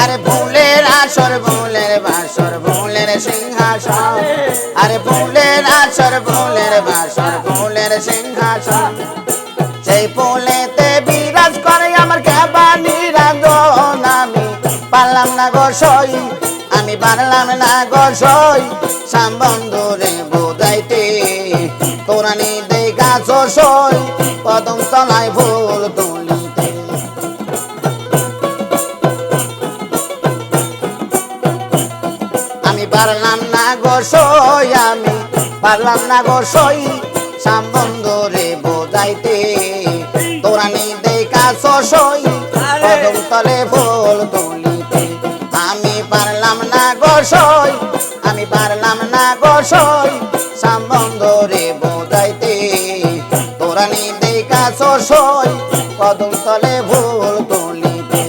আরে ফুলের আসর ফুলের বাসর ফুলের সিংহাসন আরে ফুলের আসর ফুলের বাসর ফুলের সিংহাসন সেই ফুলেতে বিরাজ করে আমার কেবানি রাজন আমি পারলাম না গো সই আমি পারলাম না গো সই সাম্বন্ধরে বোঝাইতে তোরানি দেখাছ সই কদম তলায় ফুল তুলিতে আমি পারলাম না গো সই আমি পারলাম না গো সই সাম্বন্ধরে বোঝাইতে তোরানি দেখাছ সই কদম তলে ফুল তুলিতে আমি পারলাম না গো সই আমি পারলাম না গো সই সম্বন্ধরে বোঝাইতে তোরানি দেখাছ সই কদম তলে ফুল তুলিতে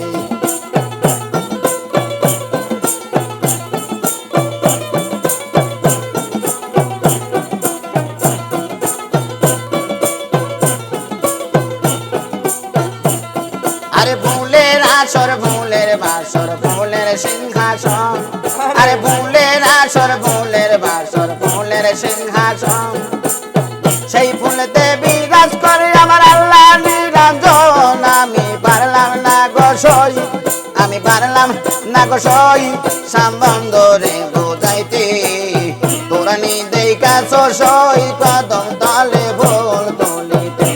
আরে ফুলের আসর ফুলের বাসর ফুলের সিংহাসন আরে ফুলের আসর ফুলের বাসর ফুলের সিংহাসন সেই ফুলতে বিরাজ করে আমার আল্লাহ নিরঞ্জন আমি পারলাম না গো সই আমি পারলাম না গো সই সম্বন্ধরে বোঝাইতে তোরানি দেখাছ সই কদম তলে ফুল তুলিতে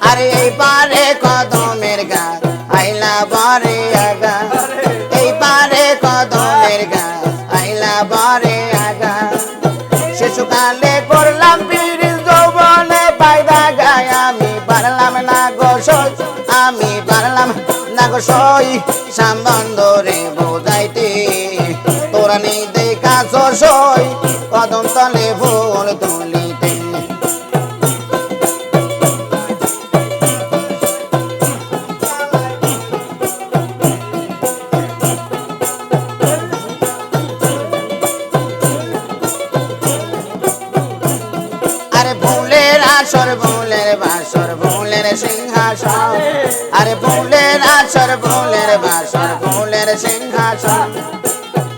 আরে এই পারে কদমের গাছ আইলা বারে আগা এই পারে কদমের গাছ আইলা বারে আগা শিশুকালে করলাম পিরিল যৌবনে পায়দা গায় আমি পারলাম না গো সই আমি পারলাম না গো সই সম্বন্ধরে বোঝাইতে তোরানি দেখাছ সই কদম তলে ফুল তুলিতে আরে ফুলের আসর ফুলের বাসর ফুলের সিংহাসন আরে ফুলের আসর ফুলের বাসর ফুলের সিংহাসন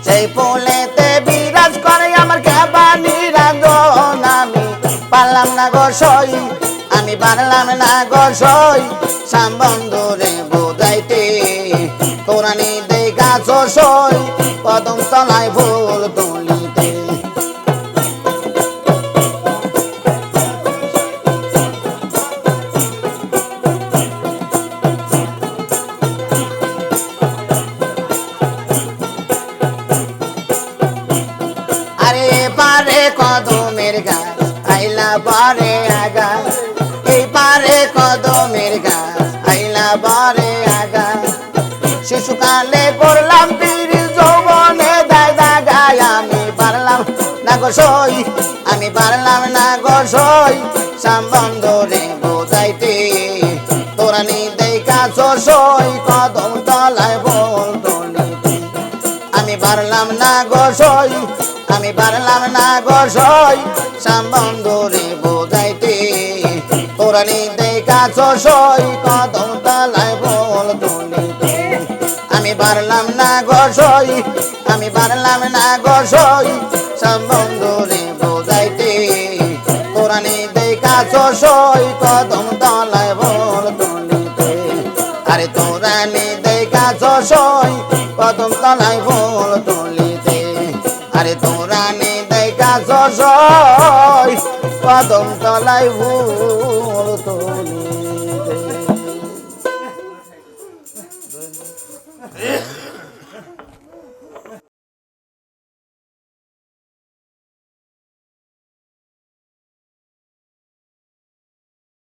সেই ফুলেতে বিরাজ করে আমার কেবানি রাজন আমি পারলাম না গো সই আমি পারলাম না গো সই সম্বন্ধরে বোঝাইতে তোরানি দেখাছ সই কদম তলায় ফুল তুলিতে আরে পারে কদমের গাছ আইলা বারে আগা এই পারে কদমের গাছ আইলা বারে আগা শিশুকালে করলাম পিরিল যৌবনে দাদা গায় আমি পারলাম না গো সই আমি পারলাম না গো সই সম্বন্ধরে বোঝাইতে তোরানি দেখাছ সই কদম তলায় ফুল তুলিতে আমি পারলাম না গো সই আমি পারলাম না গো সই সম্বন্ধরে বোঝাইতে তোরানি দেখাছ সই কদম তলায় ফুল তুলিতে আমি পারলাম না গো সই আমি পারলাম না গো সই সম্বন্ধরে বোঝাইতে তোরানি দেখাছ সই কদম তলায় ফুল তুলিতে আরে তোরানি দেখাছ সই কদম তলায় ফুল তুলিতে আরে তোরানি দেখাছ সই কদম তলায় ফুল তুলিতে